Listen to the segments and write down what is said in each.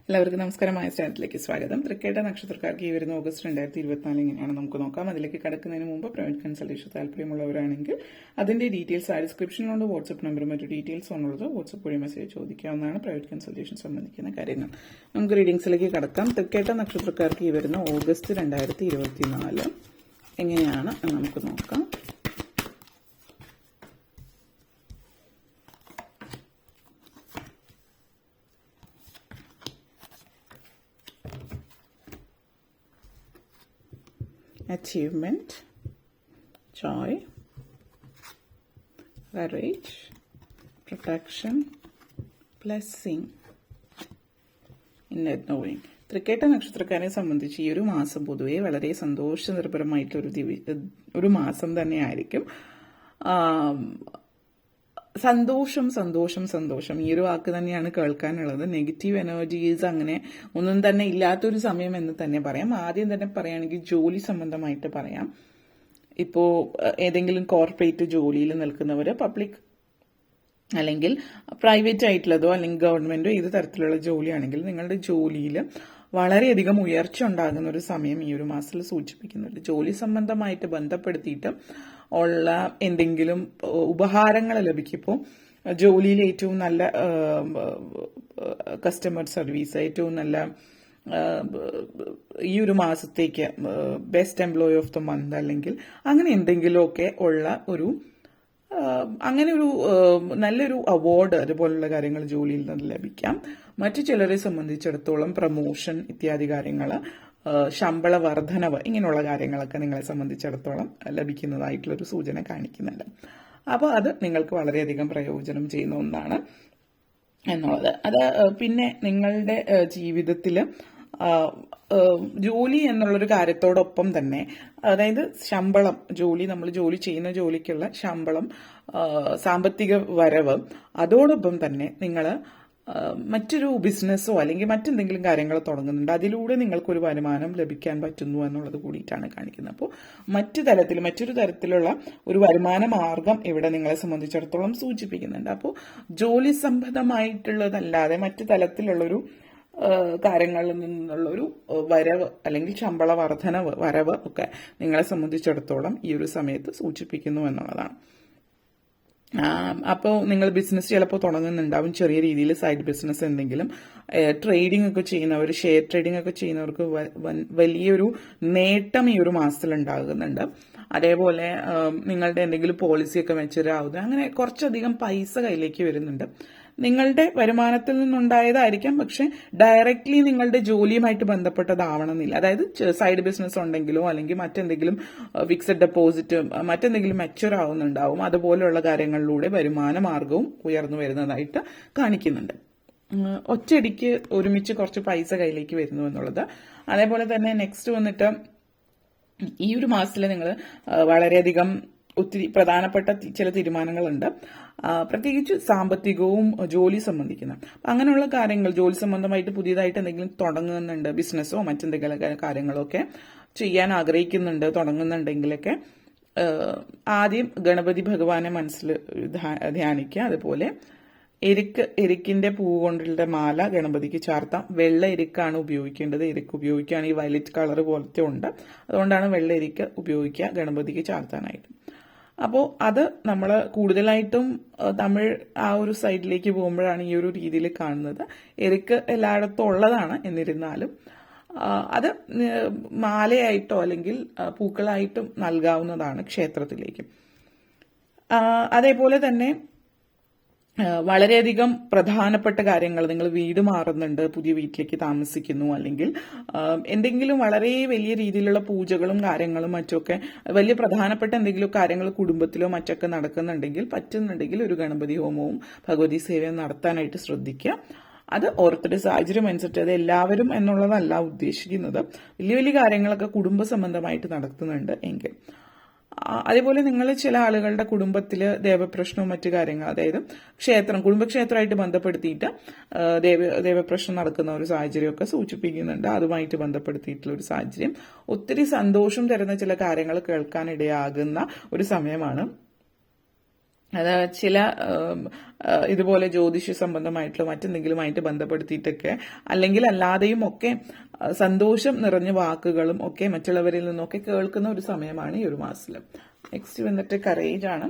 എല്ലാവർക്കും നമസ്കാരമായ ചാനലിലേക്ക് സ്വാഗതം. തൃക്കേട്ട നക്ഷത്രക്കാർക്ക് ഈ വരുന്ന ഓഗസ്റ്റ് 2024 എങ്ങനെയാണ് നമുക്ക് നോക്കാം. അതിലേക്ക് കടക്കുന്നതിന് മുമ്പ് പ്രൈവറ്റ് കൺസൾട്ടേഷൻ താല്പര്യമുള്ളവരാണെങ്കിൽ അതിന്റെ ഡീറ്റെയിൽസ് ആ ഡിസ്ക്രിപ്ഷനിലുള്ള വാട്സ്ആപ്പ് നമ്പറും മറ്റു ഡീറ്റെയിൽസ് ഉള്ളത് വാട്സ്ആപ്പ് വഴി മെസ്സേജ് ചോദിക്കാവുന്നതാണ്. പ്രൈവറ്റ് കൺസൾട്ടേഷൻ സംബന്ധിക്കുന്ന കാര്യങ്ങൾ നമുക്ക് റീഡിംഗ്സിലേക്ക് കടക്കാം. തൃക്കേട്ട നക്ഷത്രക്കാർക്ക് ഈ വരുന്ന ഓഗസ്റ്റ് 2024 എങ്ങനെയാണ് എന്ന് നമുക്ക് നോക്കാം. Achievement, joy, courage, protection, blessing, inner knowing. തൃക്കേട്ട നക്ഷത്രക്കാരെ സംബന്ധിച്ച് ഈ ഒരു മാസം പൊതുവെ വളരെ സന്തോഷനിർഭരമായിട്ടുള്ള ഒരു മാസം തന്നെയായിരിക്കും. സന്തോഷം സന്തോഷം സന്തോഷം ഈ ഒരു വാക്ക് തന്നെയാണ് കേൾക്കാനുള്ളത്. നെഗറ്റീവ് എനർജീസ് അങ്ങനെ ഒന്നും തന്നെ ഇല്ലാത്തൊരു സമയം എന്ന് തന്നെ പറയാം. ആദ്യം തന്നെ പറയുകയാണെങ്കിൽ ജോലി സംബന്ധമായിട്ട് പറയാം. ഇപ്പോൾ ഏതെങ്കിലും കോർപ്പറേറ്റ് ജോലിയിൽ നിൽക്കുന്നവർ, പബ്ലിക് അല്ലെങ്കിൽ പ്രൈവറ്റ് ആയിട്ടുള്ളതോ അല്ലെങ്കിൽ ഗവൺമെന്റോ ഏത് തരത്തിലുള്ള ജോലിയാണെങ്കിൽ നിങ്ങളുടെ ജോലിയിൽ വളരെയധികം ഉയർച്ച ഉണ്ടാകുന്ന ഒരു സമയം ഈ ഒരു മാസത്തിൽ സൂചിപ്പിക്കുന്നുണ്ട്. ജോലി സംബന്ധമായിട്ട് ബന്ധപ്പെടുത്തിയിട്ട് ഉള്ള എന്തെങ്കിലും ഉപഹാരങ്ങൾ ലഭിക്കും. ഇപ്പോൾ ജോലിയിൽ ഏറ്റവും നല്ല കസ്റ്റമർ സർവീസ്, ഏറ്റവും നല്ല ഈ ഒരു മാസത്തേക്ക് best employee of the month അല്ലെങ്കിൽ അങ്ങനെ എന്തെങ്കിലുമൊക്കെ ഉള്ള ഒരു നല്ലൊരു അവാർഡ് അതുപോലുള്ള കാര്യങ്ങൾ ജോലിയിൽ നിന്ന് ലഭിക്കാം. മറ്റു ചിലരെ സംബന്ധിച്ചിടത്തോളം പ്രമോഷൻ ഇത്യാദി കാര്യങ്ങൾ, ശമ്പള വർധനവ് ഇങ്ങനെയുള്ള കാര്യങ്ങളൊക്കെ നിങ്ങളെ സംബന്ധിച്ചിടത്തോളം ലഭിക്കുന്നതായിട്ടുള്ളൊരു സൂചന കാണിക്കുന്നുണ്ട്. അപ്പോൾ അത് നിങ്ങൾക്ക് വളരെയധികം പ്രയോജനം ചെയ്യുന്ന ഒന്നാണ് എന്നുള്ളത്. അത് പിന്നെ നിങ്ങളുടെ ജീവിതത്തിൽ ജോലി എന്നുള്ളൊരു കാര്യത്തോടൊപ്പം തന്നെ, അതായത് ശമ്പളം, നമ്മൾ ജോലി ചെയ്യുന്ന ജോലിക്കുള്ള ശമ്പളം, സാമ്പത്തിക വരവ്, അതോടൊപ്പം തന്നെ നിങ്ങൾ മറ്റൊരു ബിസിനസ്സോ അല്ലെങ്കിൽ മറ്റെന്തെങ്കിലും കാര്യങ്ങൾ തുടങ്ങുന്നുണ്ട്, അതിലൂടെ നിങ്ങൾക്കൊരു വരുമാനം ലഭിക്കാൻ പറ്റുന്നു എന്നുള്ളത് കൂടിയിട്ടാണ് കാണിക്കുന്നത്. അപ്പോൾ മറ്റൊരു തരത്തിലുള്ള ഒരു വരുമാന മാർഗം ഇവിടെ നിങ്ങളെ സംബന്ധിച്ചിടത്തോളം സൂചിപ്പിക്കുന്നുണ്ട്. അപ്പോൾ ജോലി സംബന്ധമായിട്ടുള്ളതല്ലാതെ മറ്റു തലത്തിലുള്ളൊരു കാര്യങ്ങളിൽ നിന്നുള്ളൊരു വരവ് അല്ലെങ്കിൽ ശമ്പള വരവ് ഒക്കെ നിങ്ങളെ സംബന്ധിച്ചിടത്തോളം ഈ ഒരു സമയത്ത് സൂചിപ്പിക്കുന്നു എന്നുള്ളതാണ്. അപ്പോൾ നിങ്ങൾ ബിസിനസ് ചിലപ്പോൾ തുടങ്ങുന്നുണ്ടാവും, ചെറിയ രീതിയിൽ സൈഡ് ബിസിനസ് എന്തെങ്കിലും. ട്രേഡിംഗ് ഒക്കെ ചെയ്യുന്നവർ, ഷെയർ ട്രേഡിംഗ് ഒക്കെ ചെയ്യുന്നവർക്ക് വലിയൊരു നേട്ടം ഈ ഒരു മാസത്തിൽ ഉണ്ടാകുന്നുണ്ട്. അതേപോലെ നിങ്ങളുടെ എന്തെങ്കിലും പോളിസിയൊക്കെ മെച്ചൂറാവുക, അങ്ങനെ കുറച്ചധികം പൈസ കയ്യിലേക്ക് വരുന്നുണ്ട്. നിങ്ങളുടെ വരുമാനത്തിൽ നിന്നുണ്ടായതായിരിക്കാം, പക്ഷെ ഡയറക്ട്ലി നിങ്ങളുടെ ജോലിയുമായിട്ട് ബന്ധപ്പെട്ടതാവണമെന്നില്ല. അതായത് സൈഡ് ബിസിനസ് ഉണ്ടെങ്കിലോ അല്ലെങ്കിൽ മറ്റെന്തെങ്കിലും ഫിക്സഡ് ഡെപ്പോസിറ്റ് മറ്റെന്തെങ്കിലും മെച്ചൂർ ആവുന്നുണ്ടാവും. അതുപോലെയുള്ള കാര്യങ്ങളിലൂടെ വരുമാന മാർഗവും ഉയർന്നു വരുന്നതായിട്ട് കാണിക്കുന്നുണ്ട്. ഒറ്റയടിക്ക് ഒരുമിച്ച് കുറച്ച് പൈസ കയ്യിലേക്ക് വരുന്നു എന്നുള്ളത്. അതേപോലെ തന്നെ നെക്സ്റ്റ് വന്നിട്ട് ഈ ഒരു മാസത്തിൽ നിങ്ങൾ വളരെയധികം ഒത്തിരി പ്രധാനപ്പെട്ട ചില തീരുമാനങ്ങളുണ്ട്, പ്രത്യേകിച്ച് സാമ്പത്തികവും ജോലി സംബന്ധിക്കുന്ന അങ്ങനെയുള്ള കാര്യങ്ങൾ. ജോലി സംബന്ധമായിട്ട് പുതിയതായിട്ട് എന്തെങ്കിലും തുടങ്ങുന്നുണ്ട്, ബിസിനസ്സോ മറ്റെന്തെങ്കിലും കാര്യങ്ങളോ ഒക്കെ ചെയ്യാൻ ആഗ്രഹിക്കുന്നുണ്ട്, തുടങ്ങുന്നുണ്ടെങ്കിലൊക്കെ ആദ്യം ഗണപതി ഭഗവാനെ മനസ്സിൽ ധ്യാനിക്കുക. അതുപോലെ എരിക്കിന്റെ പൂവ് കൊണ്ടുള്ള മാല ഗണപതിക്ക് ചാർത്താം. വെള്ള എരിക്കാണ് ഉപയോഗിക്കേണ്ടത്. എരിക്ക് ഉപയോഗിക്കുകയാണെങ്കിൽ വയലറ്റ് കളർ പോലത്തെ ഉണ്ട്, അതുകൊണ്ടാണ് വെള്ള എരിക്ക് ഉപയോഗിക്കുക ഗണപതിക്ക് ചാർത്താനായിട്ട്. അപ്പോൾ അത് നമ്മൾ കൂടുതലായിട്ടും തമിഴ് ആ ഒരു സൈഡിലേക്ക് പോകുമ്പോഴാണ് ഈ ഒരു രീതിയിൽ കാണുന്നത്. എരിക്ക് എല്ലായിടത്തും ഉള്ളതാണ്, എന്നിരുന്നാലും അത് മാലയായിട്ടോ അല്ലെങ്കിൽ പൂക്കളായിട്ടും നൽകാവുന്നതാണ് ക്ഷേത്രത്തിലേക്ക്. അതേപോലെ തന്നെ വളരെയധികം പ്രധാനപ്പെട്ട കാര്യങ്ങൾ, നിങ്ങൾ വീട് മാറുന്നുണ്ട്, പുതിയ വീട്ടിലേക്ക് താമസിക്കുന്നു, അല്ലെങ്കിൽ എന്തെങ്കിലും വളരെ വലിയ രീതിയിലുള്ള പൂജകളും കാര്യങ്ങളും മറ്റൊക്കെ വലിയ പ്രധാനപ്പെട്ട എന്തെങ്കിലും കാര്യങ്ങൾ കുടുംബത്തിലോ മറ്റൊക്കെ നടക്കുന്നുണ്ടെങ്കിൽ, പറ്റുന്നുണ്ടെങ്കിൽ ഒരു ഗണപതി ഹോമവും ഭഗവതി സേവയും നടത്താനായിട്ട് ശ്രദ്ധിക്കുക. അത് ഓരോരുത്തരുടെ സാഹചര്യം അനുസരിച്ച്, അത് എല്ലാവരും എന്നുള്ളതല്ല ഉദ്ദേശിക്കുന്നത്. വലിയ വലിയ കാര്യങ്ങളൊക്കെ കുടുംബ സംബന്ധമായിട്ട് നടത്തുന്നുണ്ട് എങ്കിൽ. അതേപോലെ നിങ്ങൾ ചില ആളുകളുടെ കുടുംബത്തിൽ ദേവപ്രശ്നവും മറ്റു കാര്യങ്ങൾ, അതായത് കുടുംബക്ഷേത്രമായിട്ട് ബന്ധപ്പെടുത്തിയിട്ട് ദേവപ്രശ്നം നടക്കുന്ന ഒരു സാഹചര്യമൊക്കെ സൂചിപ്പിക്കുന്നുണ്ട്. അതുമായിട്ട് ബന്ധപ്പെടുത്തിയിട്ടുള്ള ഒരു സാഹചര്യം ഒത്തിരി സന്തോഷം തരുന്ന ചില കാര്യങ്ങൾ കേൾക്കാനിടയാകുന്ന ഒരു സമയമാണ് അത് ചില ഇതുപോലെ ജ്യോതിഷ സംബന്ധമായിട്ടുള്ള മറ്റെന്തെങ്കിലുമായിട്ട് ബന്ധപ്പെടുത്തിയിട്ടൊക്കെ അല്ലെങ്കിൽ അല്ലാതെയും ഒക്കെ സന്തോഷം നിറഞ്ഞ വാക്കുകളും ഒക്കെ മറ്റുള്ളവരിൽ നിന്നൊക്കെ കേൾക്കുന്ന ഒരു സമയമാണ് ഈ ഒരു മാസത്തിൽ. നെക്സ്റ്റ് വന്നിട്ട് കറേജ് ആണ്.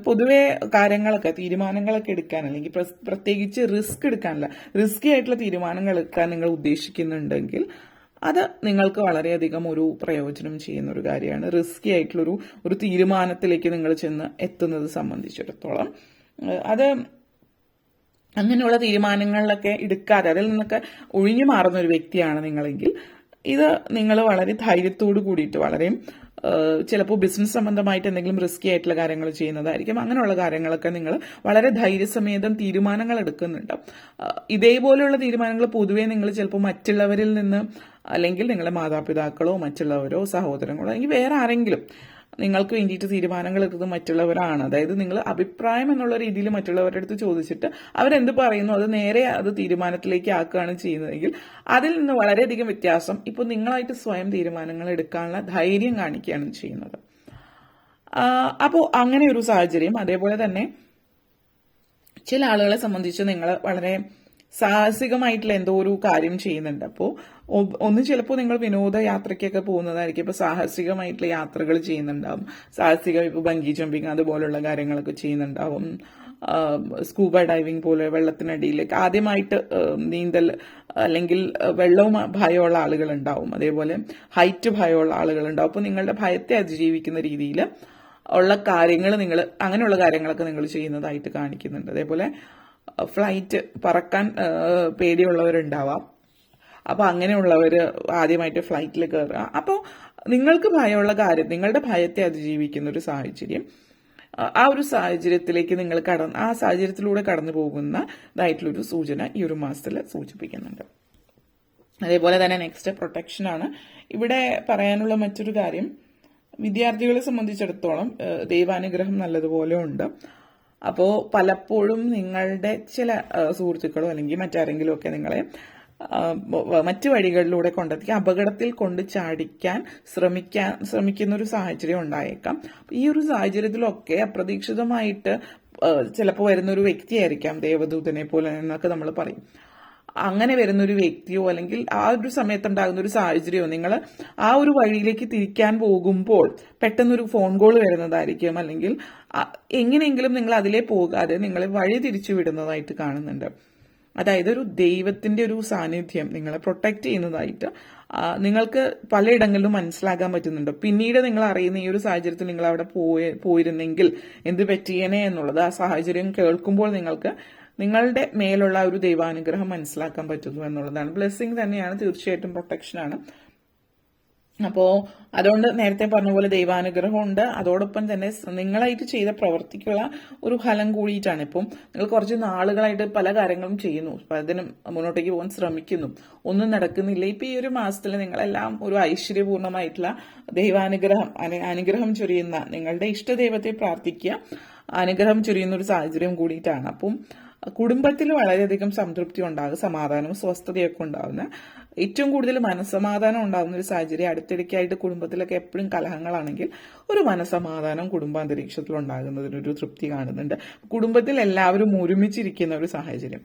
പൊതുവെ കാര്യങ്ങളൊക്കെ തീരുമാനങ്ങളൊക്കെ എടുക്കാൻ അല്ലെങ്കിൽ പ്രത്യേകിച്ച് റിസ്ക് എടുക്കാനല്ല, റിസ്കി ആയിട്ടുള്ള തീരുമാനങ്ങൾ എടുക്കാൻ നിങ്ങൾ ഉദ്ദേശിക്കുന്നുണ്ടെങ്കിൽ അത് നിങ്ങൾക്ക് വളരെയധികം ഒരു പ്രയോജനം ചെയ്യുന്ന ഒരു കാര്യമാണ്. റിസ്കി ആയിട്ടുള്ളൊരു ഒരു തീരുമാനത്തിലേക്ക് നിങ്ങൾ ചെന്ന് എത്തുന്നത് സംബന്ധിച്ചിടത്തോളം അത് അങ്ങനെയുള്ള തീരുമാനങ്ങളിലൊക്കെ എടുക്കാതെ അതിൽ നിന്നൊക്കെ ഒഴിഞ്ഞു മാറുന്ന ഒരു വ്യക്തിയാണ് നിങ്ങളെങ്കിൽ ഇത് നിങ്ങൾ വളരെ ധൈര്യത്തോടു കൂടിയിട്ട് വളരെ ചിലപ്പോൾ ബിസിനസ് സംബന്ധമായിട്ട് എന്തെങ്കിലും റിസ്കി ആയിട്ടുള്ള കാര്യങ്ങൾ ചെയ്യുന്നതായിരിക്കും. അങ്ങനെയുള്ള കാര്യങ്ങളൊക്കെ നിങ്ങൾ വളരെ ധൈര്യസമേതം തീരുമാനങ്ങൾ എടുക്കുന്നുണ്ട്. ഇതേപോലെയുള്ള തീരുമാനങ്ങൾ പൊതുവെ നിങ്ങൾ ചിലപ്പോൾ മറ്റുള്ളവരിൽ നിന്ന് അല്ലെങ്കിൽ നിങ്ങളുടെ മാതാപിതാക്കളോ മറ്റുള്ളവരോ സഹോദരങ്ങളോ അല്ലെങ്കിൽ വേറെ ആരെങ്കിലും നിങ്ങൾക്ക് വേണ്ടിയിട്ട് തീരുമാനങ്ങൾ എടുക്കുന്നത് മറ്റുള്ളവരാണ്. അതായത് നിങ്ങൾ അഭിപ്രായം എന്നുള്ള രീതിയിൽ മറ്റുള്ളവരുടെ അടുത്ത് ചോദിച്ചിട്ട് അവരെന്ത് പറയുന്നു അത് നേരെ അത് തീരുമാനത്തിലേക്ക് ആക്കുകയാണ് ചെയ്യുന്നതെങ്കിൽ അതിൽ നിന്ന് വളരെയധികം വ്യത്യാസം ഇപ്പോൾ നിങ്ങളായിട്ട് സ്വയം തീരുമാനങ്ങൾ എടുക്കാനുള്ള ധൈര്യം കാണിക്കുകയാണ് ചെയ്യുന്നത്. അപ്പോൾ അങ്ങനെ ഒരു സാഹചര്യം. അതേപോലെ തന്നെ ചില ആളുകളെ സംബന്ധിച്ച് നിങ്ങൾ വളരെ സാഹസികമായിട്ടുള്ള എന്തോ ഒരു കാര്യം ചെയ്യുന്നുണ്ട്. അപ്പോൾ ഒന്ന് ചിലപ്പോൾ നിങ്ങൾ വിനോദയാത്രയ്ക്കൊക്കെ പോകുന്നതായിരിക്കും. ഇപ്പോൾ സാഹസികമായിട്ടുള്ള യാത്രകൾ ചെയ്യുന്നുണ്ടാവും. ഇപ്പോൾ ബങ്കി ജമ്പിങ് അതുപോലുള്ള കാര്യങ്ങളൊക്കെ ചെയ്യുന്നുണ്ടാവും. സ്കൂബ ഡൈവിംഗ് പോലെ വെള്ളത്തിനടിയിലേക്ക് ആദ്യമായിട്ട് നീന്തൽ അല്ലെങ്കിൽ വെള്ളവും ഭയമുള്ള ആളുകളുണ്ടാവും. അതേപോലെ ഹൈറ്റ് ഭയമുള്ള ആളുകളുണ്ടാവും. അപ്പോൾ നിങ്ങളുടെ ഭയത്തെ അതിജീവിക്കുന്ന രീതിയിൽ ഉള്ള കാര്യങ്ങൾ നിങ്ങൾ അങ്ങനെയുള്ള കാര്യങ്ങളൊക്കെ നിങ്ങൾ ചെയ്യുന്നതായിട്ട് കാണിക്കുന്നുണ്ട്. അതേപോലെ ഫ്ലൈറ്റ് പറക്കാൻ പേടിയുള്ളവരുണ്ടാവാം. അപ്പോൾ അങ്ങനെയുള്ളവർ ആദ്യമായിട്ട് ഫ്ലൈറ്റിൽ കയറുക. അപ്പോൾ നിങ്ങൾക്ക് ഭയമുള്ള കാര്യം നിങ്ങളുടെ ഭയത്തെ അതിജീവിക്കുന്ന ഒരു സാഹചര്യം, ആ ഒരു സാഹചര്യത്തിലേക്ക് നിങ്ങൾ ആ സാഹചര്യത്തിലൂടെ കടന്നു പോകുന്നതായിട്ടുള്ളൊരു സൂചന ഈ ഒരു മാസത്തിൽ സൂചിപ്പിക്കുന്നുണ്ട്. അതേപോലെ തന്നെ നെക്സ്റ്റ് പ്രൊട്ടക്ഷൻ ആണ്. ഇവിടെ പറയാനുള്ള മറ്റൊരു കാര്യം, വിദ്യാർത്ഥികളെ സംബന്ധിച്ചിടത്തോളം ദൈവാനുഗ്രഹം നല്ലതുപോലെ ഉണ്ട്. അപ്പോൾ പലപ്പോഴും നിങ്ങളുടെ ചില സുഹൃത്തുക്കളോ അല്ലെങ്കിൽ മറ്റാരെങ്കിലും ഒക്കെ നിങ്ങളെ മറ്റു വഴികളിലൂടെ കൊണ്ടെത്തി അപകടത്തിൽ കൊണ്ട് ചാടിക്കാൻ ശ്രമിക്കുന്ന ഒരു സാഹചര്യം ഉണ്ടായേക്കാം. ഈ ഒരു സാഹചര്യത്തിലൊക്കെ അപ്രതീക്ഷിതമായിട്ട് ചിലപ്പോൾ വരുന്നൊരു വ്യക്തിയായിരിക്കാം ദേവദൂതനെ പോലെ എന്നൊക്കെ നമ്മൾ പറയും. അങ്ങനെ വരുന്നൊരു വ്യക്തിയോ അല്ലെങ്കിൽ ആ ഒരു സമയത്തുണ്ടാകുന്ന ഒരു സാഹചര്യമോ നിങ്ങൾ ആ ഒരു വഴിയിലേക്ക് തിരിക്കാൻ പോകുമ്പോൾ പെട്ടെന്നൊരു ഫോൺ കോൾ വരുന്നതായിരിക്കും. അല്ലെങ്കിൽ എങ്ങനെയെങ്കിലും നിങ്ങൾ അതിലേ പോകാതെ നിങ്ങളെ വഴി തിരിച്ചു വിടുന്നതായിട്ട് കാണുന്നുണ്ട്. അതായത് ഒരു ദൈവത്തിന്റെ ഒരു സാന്നിധ്യം നിങ്ങളെ പ്രൊട്ടക്ട് ചെയ്യുന്നതായിട്ട് നിങ്ങൾക്ക് പലയിടങ്ങളിലും മനസ്സിലാക്കാൻ പറ്റുന്നുണ്ട്. പിന്നീട് നിങ്ങൾ അറിയുന്ന ഈ ഒരു സാഹചര്യത്തിൽ നിങ്ങൾ അവിടെ പോയിരുന്നെങ്കിൽ എന്ത് പറ്റിയനെ എന്നുള്ളത് ആ സാഹചര്യം കേൾക്കുമ്പോൾ നിങ്ങൾക്ക് നിങ്ങളുടെ മേലുള്ള ഒരു ദൈവാനുഗ്രഹം മനസ്സിലാക്കാൻ പറ്റുന്നു എന്നുള്ളതാണ്. ബ്ലെസ്സിങ് തന്നെയാണ്, തീർച്ചയായിട്ടും പ്രൊട്ടക്ഷനാണ്. അപ്പോൾ അതുകൊണ്ട് നേരത്തെ പറഞ്ഞ പോലെ ദൈവാനുഗ്രഹം ഉണ്ട്. അതോടൊപ്പം തന്നെ നിങ്ങളായിട്ട് ചെയ്ത പ്രവർത്തിക്കുള്ള ഒരു ഫലം കൂടിയിട്ടാണ്. ഇപ്പം നിങ്ങൾ കുറച്ച് നാളുകളായിട്ട് പല കാര്യങ്ങളും ചെയ്യുന്നു, അതിനും മുന്നോട്ടേക്ക് പോകാൻ ശ്രമിക്കുന്നു, ഒന്നും നടക്കുന്നില്ല. ഇപ്പം ഈ ഒരു മാസത്തിൽ നിങ്ങളെല്ലാം ഒരു ഐശ്വര്യപൂർണമായിട്ടുള്ള അനുഗ്രഹം ചൊരിയുന്ന നിങ്ങളുടെ ഇഷ്ടദൈവത്തെ പ്രാർത്ഥിക്കുക, അനുഗ്രഹം ചൊരിയുന്ന ഒരു സാഹചര്യം കൂടിയിട്ടാണ്. അപ്പം കുടുംബത്തിൽ വളരെയധികം സംതൃപ്തി ഉണ്ടാകും, സമാധാനവും സ്വസ്ഥതയൊക്കെ ഉണ്ടാകുന്ന, ഏറ്റവും കൂടുതൽ മനസ്സമാധാനം ഉണ്ടാകുന്ന ഒരു സാഹചര്യം. അടുത്തിടയ്ക്കായിട്ട് കുടുംബത്തിലൊക്കെ എപ്പോഴും കലഹങ്ങളാണെങ്കിൽ ഒരു മനസ്സമാധാനം കുടുംബാന്തരീക്ഷത്തിൽ ഉണ്ടാകുന്നതിനൊരു തൃപ്തി കാണുന്നുണ്ട്. കുടുംബത്തിൽ എല്ലാവരും ഒരുമിച്ചിരിക്കുന്ന ഒരു സാഹചര്യം.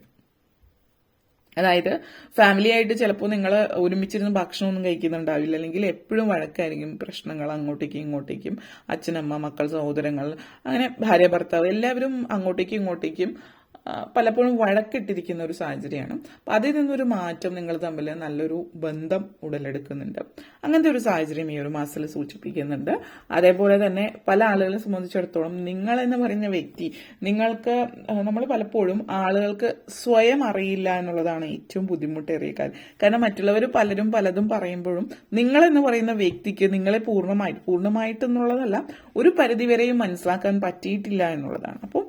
അതായത് ഫാമിലി ആയിട്ട് ചിലപ്പോൾ നിങ്ങൾ ഒരുമിച്ചിരുന്ന് ഭക്ഷണമൊന്നും കഴിക്കുന്നുണ്ടാവില്ല, അല്ലെങ്കിൽ എപ്പോഴും വഴക്കായിരിക്കും, പ്രശ്നങ്ങൾ അങ്ങോട്ടേക്കും ഇങ്ങോട്ടേക്കും, അച്ഛനമ്മ മക്കൾ സഹോദരങ്ങൾ അങ്ങനെ ഭാര്യ ഭർത്താവ് എല്ലാവരും അങ്ങോട്ടേക്കും ഇങ്ങോട്ടേക്കും പലപ്പോഴും വഴക്കിട്ടിരിക്കുന്ന ഒരു സാഹചര്യമാണ്. അപ്പം അതിൽ നിന്നൊരു മാറ്റം നിങ്ങൾ തമ്മിൽ നല്ലൊരു ബന്ധം ഉടലെടുക്കുന്നുണ്ട്. അങ്ങനത്തെ ഒരു സാഹചര്യം ഈ ഒരു മാസത്തിൽ സൂചിപ്പിക്കുന്നുണ്ട്. അതേപോലെ തന്നെ പല ആളുകളെ സംബന്ധിച്ചിടത്തോളം നിങ്ങൾ എന്ന് പറയുന്ന വ്യക്തി നമ്മൾ പലപ്പോഴും ആളുകൾക്ക് സ്വയം അറിയില്ല എന്നുള്ളതാണ് ഏറ്റവും ബുദ്ധിമുട്ടേറിയ കാര്യം. കാരണം മറ്റുള്ളവർ പലതും പറയുമ്പോഴും നിങ്ങൾ എന്ന് പറയുന്ന വ്യക്തിക്ക് നിങ്ങളെ പൂർണ്ണമായിട്ടെന്നുള്ളതല്ല, ഒരു പരിധിവരെയും മനസ്സിലാക്കാൻ പറ്റിയിട്ടില്ല എന്നുള്ളതാണ്. അപ്പോൾ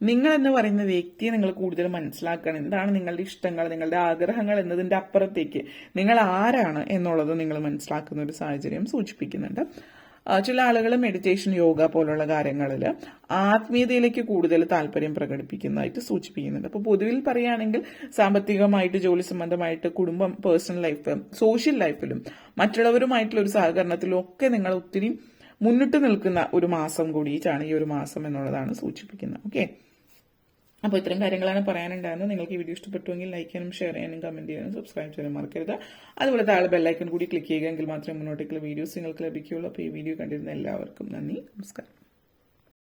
നിങ്ങൾ എന്ന് പറയുന്ന വ്യക്തിയെ നിങ്ങൾ കൂടുതൽ മനസ്സിലാക്കണം. എന്താണ് നിങ്ങളുടെ ഇഷ്ടങ്ങൾ, നിങ്ങളുടെ ആഗ്രഹങ്ങൾ എന്നതിന്റെ അപ്പുറത്തേക്ക് നിങ്ങൾ ആരാണ് എന്നുള്ളത് നിങ്ങൾ മനസ്സിലാക്കുന്ന ഒരു സാഹചര്യം സൂചിപ്പിക്കുന്നുണ്ട്. ചില ആളുകൾ മെഡിറ്റേഷൻ, യോഗ പോലുള്ള കാര്യങ്ങളിൽ ആത്മീയതയിലേക്ക് കൂടുതൽ താല്പര്യം പ്രകടിപ്പിക്കുന്നതായിട്ട് സൂചിപ്പിക്കുന്നുണ്ട്. അപ്പോൾ പൊതുവിൽ പറയുകയാണെങ്കിൽ സാമ്പത്തികമായിട്ട്, ജോലി സംബന്ധമായിട്ട്, കുടുംബം, പേഴ്സണൽ ലൈഫ്, സോഷ്യൽ ലൈഫിലും മറ്റുള്ളവരുമായിട്ടുള്ള ഒരു സഹകരണത്തിലും ഒക്കെ നിങ്ങൾ ഒത്തിരി മുന്നിട്ട് നിൽക്കുന്ന ഒരു മാസം കൂടിയിട്ടാണ് ഈ ഒരു മാസം എന്നുള്ളതാണ് സൂചിപ്പിക്കുന്നത്. ഓക്കെ, അപ്പോൾ ഇത്തരം കാര്യങ്ങളാണ് പറയാനുണ്ടായിരുന്നത്. നിങ്ങൾക്ക് ഈ വീഡിയോ ഇഷ്ടപ്പെട്ടുവെങ്കിൽ ലൈക്ക് ചെയ്യാനും ഷെയർ ചെയ്യാനും കമന്റ് ചെയ്യാനും സബ്സ്ക്രൈബ് ചെയ്യാനും മറക്കരുത്. അതുപോലെ താഴെ ബെല്ലൈക്കൺ കൂടി ക്ലിക്ക് ചെയ്യുക, എങ്കിൽ മാത്രമേ മുന്നോട്ടേക്കുള്ള വീഡിയോസ് നിങ്ങൾക്ക് ലഭിക്കുകയുള്ളൂ. അപ്പോൾ ഈ വീഡിയോ കണ്ടിരുന്ന എല്ലാവർക്കും നന്ദി, നമസ്കാരം.